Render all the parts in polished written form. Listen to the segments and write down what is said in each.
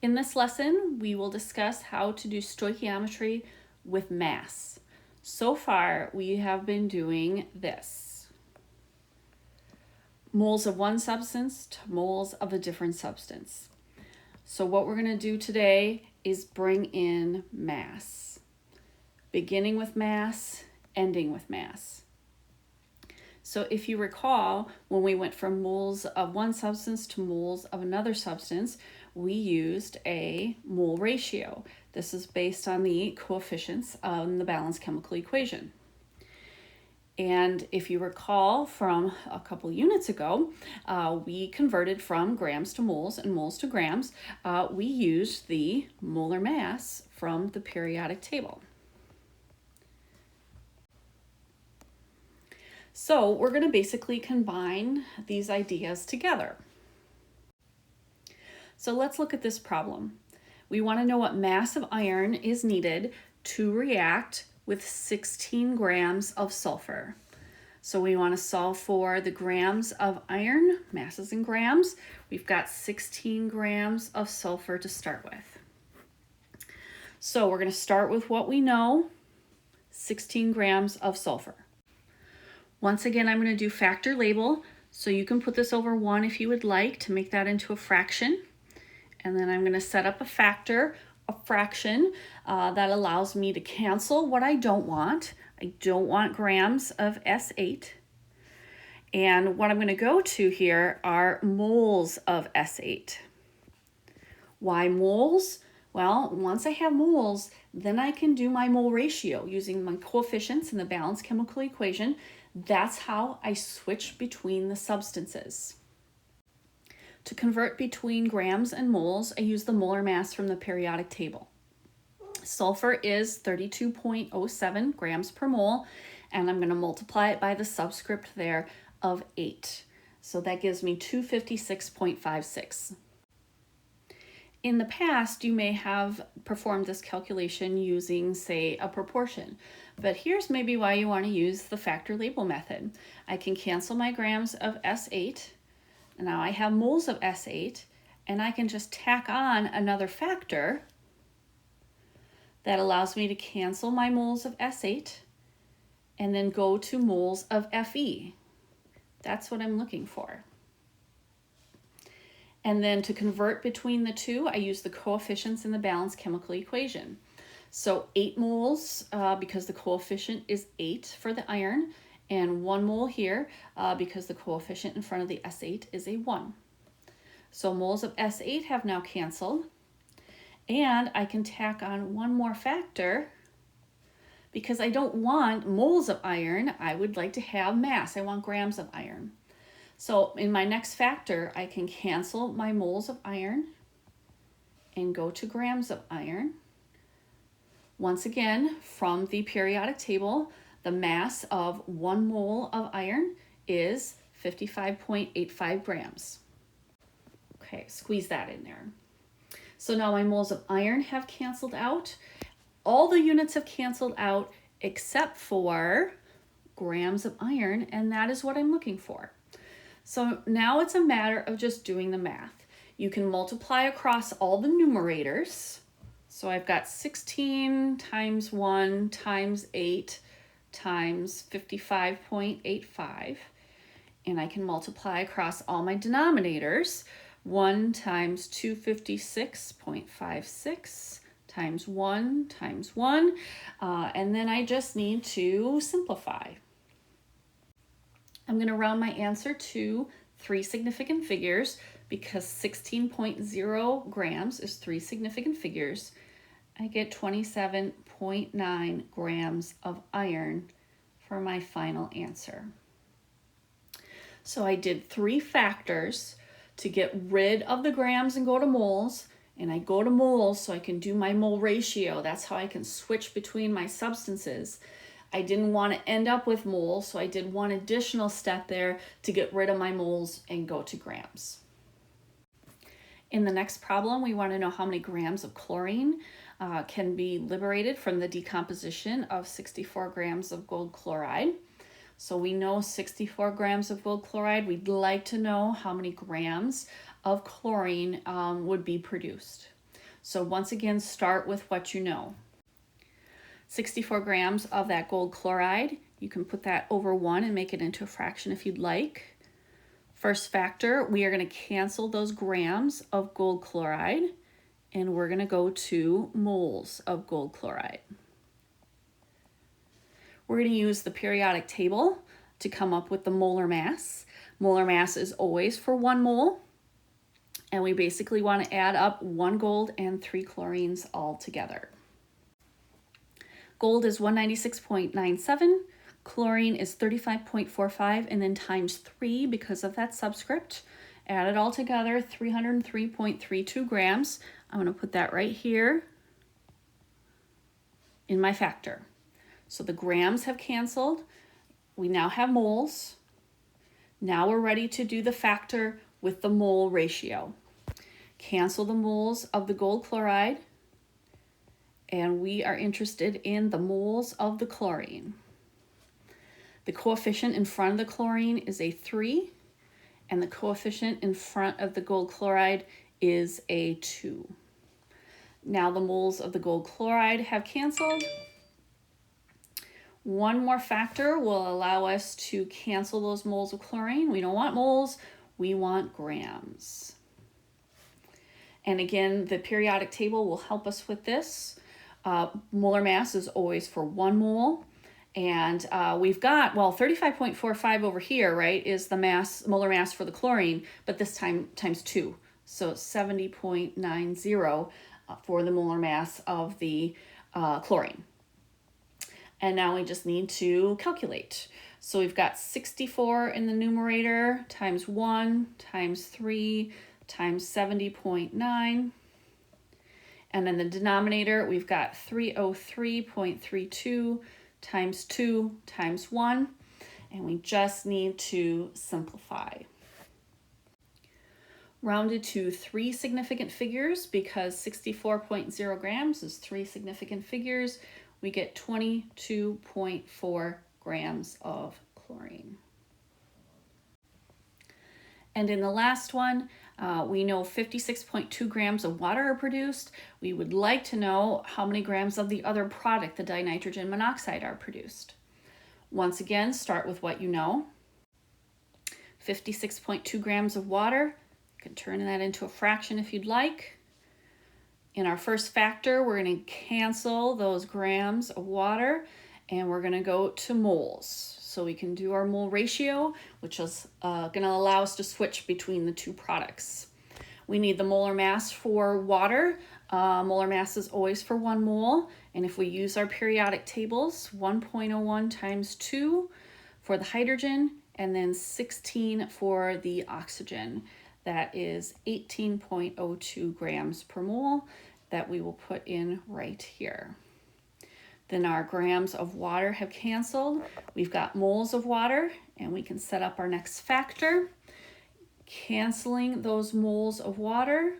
In this lesson, we will discuss how to do stoichiometry with mass. So far, we have been doing this. Moles of one substance to moles of a different substance. So what we're going to do today is bring in mass. Beginning with mass, ending with mass. So if you recall, when we went from moles of one substance to moles of another substance, we used a mole ratio. This is based on the coefficients on the balanced chemical equation. And if you recall from a couple units ago, we converted from grams to moles and moles to grams. We used the molar mass from the periodic table. So we're going to basically combine these ideas together. So let's look at this problem. We want to know what mass of iron is needed to react with 16 grams of sulfur. So we want to solve for the grams of iron, masses in grams. We've got 16 grams of sulfur to start with. So we're going to start with what we know, 16 grams of sulfur. Once again, I'm going to do factor label, so you can put this over 1 if you would like to make that into a fraction. And then I'm going to set up a factor, a fraction, that allows me to cancel what I don't want. I don't want grams of S8. And what I'm going to go to here are moles of S8. Why moles? Well, once I have moles, then I can do my mole ratio using my coefficients in the balanced chemical equation. That's how I switch between the substances. To convert between grams and moles, I use the molar mass from the periodic table. Sulfur is 32.07 grams per mole, and I'm going to multiply it by the subscript there of 8. So that gives me 256.56. In the past, you may have performed this calculation using, say, a proportion. But here's maybe why you want to use the factor label method. I can cancel my grams of S8. Now I have moles of S8, and I can just tack on another factor that allows me to cancel my moles of S8 and then go to moles of Fe. That's what I'm looking for. And then to convert between the two, I use the coefficients in the balanced chemical equation. So 8 moles, because the coefficient is 8 for the iron, and 1 mole here, because the coefficient in front of the S8 is a 1. So moles of S8 have now canceled, and I can tack on one more factor because I don't want moles of iron, I would like to have mass. I want grams of iron. So in my next factor, I can cancel my moles of iron and go to grams of iron. Once again, from the periodic table, the mass of 1 mole of iron is 55.85 grams. Okay, squeeze that in there. So now my moles of iron have canceled out. All the units have canceled out except for grams of iron, and that is what I'm looking for. So now it's a matter of just doing the math. You can multiply across all the numerators. So I've got 16 times 1 times 8 times 55.85. And I can multiply across all my denominators. 1 times 256.56 times 1 times 1. And then I just need to simplify. I'm going to round my answer to 3 significant figures because 16.0 grams is 3 significant figures. I get 27.9 grams of iron for my final answer. So I did 3 factors to get rid of the grams and go to moles, and I go to moles so I can do my mole ratio. That's how I can switch between my substances. I didn't want to end up with moles, so I did one additional step there to get rid of my moles and go to grams. In the next problem, we want to know how many grams of chlorine can be liberated from the decomposition of 64 grams of gold chloride. So we know 64 grams of gold chloride. We'd like to know how many grams of chlorine would be produced. So once again, start with what you know. 64 grams of that gold chloride. You can put that over 1 and make it into a fraction if you'd like. First factor, we are going to cancel those grams of gold chloride, and we're going to go to moles of gold chloride. We're going to use the periodic table to come up with the molar mass. Molar mass is always for 1 mole, and we basically want to add up 1 gold and 3 chlorines all together. Gold is 196.97, chlorine is 35.45, and then times 3 because of that subscript. Add it all together, 303.32 grams. I'm going to put that right here in my factor. So the grams have canceled. We now have moles. Now we're ready to do the factor with the mole ratio. Cancel the moles of the gold chloride, and we are interested in the moles of the chlorine. The coefficient in front of the chlorine is a 3, and the coefficient in front of the gold chloride is a 2. Now the moles of the gold chloride have canceled. One more factor will allow us to cancel those moles of chlorine. We don't want moles, we want grams. And again, the periodic table will help us with this. Molar mass is always for 1 mole. And we've got, well, 35.45 over here, right, is the molar mass for the chlorine, but this time times 2. So 70.90 for the molar mass of the chlorine. And now we just need to calculate. So we've got 64 in the numerator times 1 times 3 times 70.9. And in the denominator, we've got 303.32 times 2 times 1. And we just need to simplify. Rounded to 3 significant figures because 64.0 grams is 3 significant figures. We get 22.4 grams of chlorine. And in the last one, we know 56.2 grams of water are produced. We would like to know how many grams of the other product, the dinitrogen monoxide, are produced. Once again, start with what you know. 56.2 grams of water. You can turn that into a fraction if you'd like. In our first factor, we're going to cancel those grams of water, and we're going to go to moles. So we can do our mole ratio, which is going to allow us to switch between the 2 products. We need the molar mass for water. Molar mass is always for 1 mole. And if we use our periodic tables, 1.01 times 2 for the hydrogen, and then 16 for the oxygen. That is 18.02 grams per mole that we will put in right here. Then our grams of water have canceled. We've got moles of water, and we can set up our next factor, canceling those moles of water.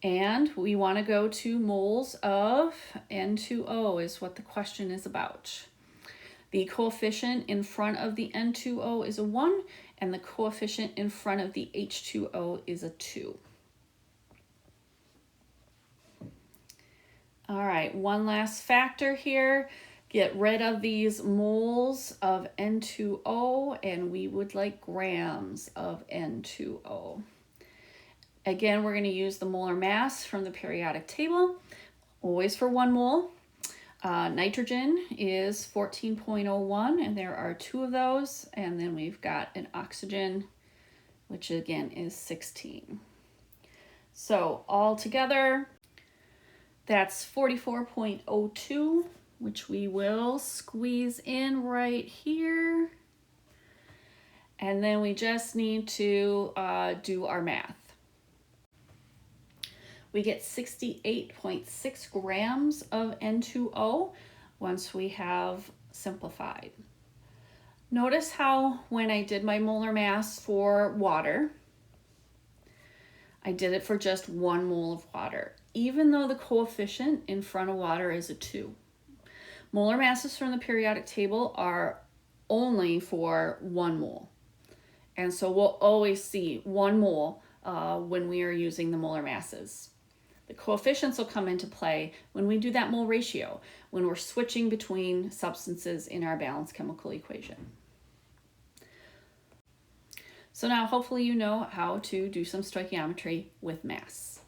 And we want to go to moles of N2O is what the question is about. The coefficient in front of the N2O is a 1, and the coefficient in front of the H2O is a 2. All right, one last factor here. Get rid of these moles of N2O, and we would like grams of N2O. Again, we're going to use the molar mass from the periodic table, always for 1 mole. Nitrogen is 14.01, and there are 2 of those. And then we've got an oxygen, which again is 16. So all together, that's 44.02, which we will squeeze in right here. And then we just need to do our math. We get 68.6 grams of N2O once we have simplified. Notice how when I did my molar mass for water, I did it for just 1 mole of water, even though the coefficient in front of water is a 2. Molar masses from the periodic table are only for 1 mole. And so we'll always see 1 mole when we are using the molar masses. The coefficients will come into play when we do that mole ratio, when we're switching between substances in our balanced chemical equation. So now hopefully you know how to do some stoichiometry with mass.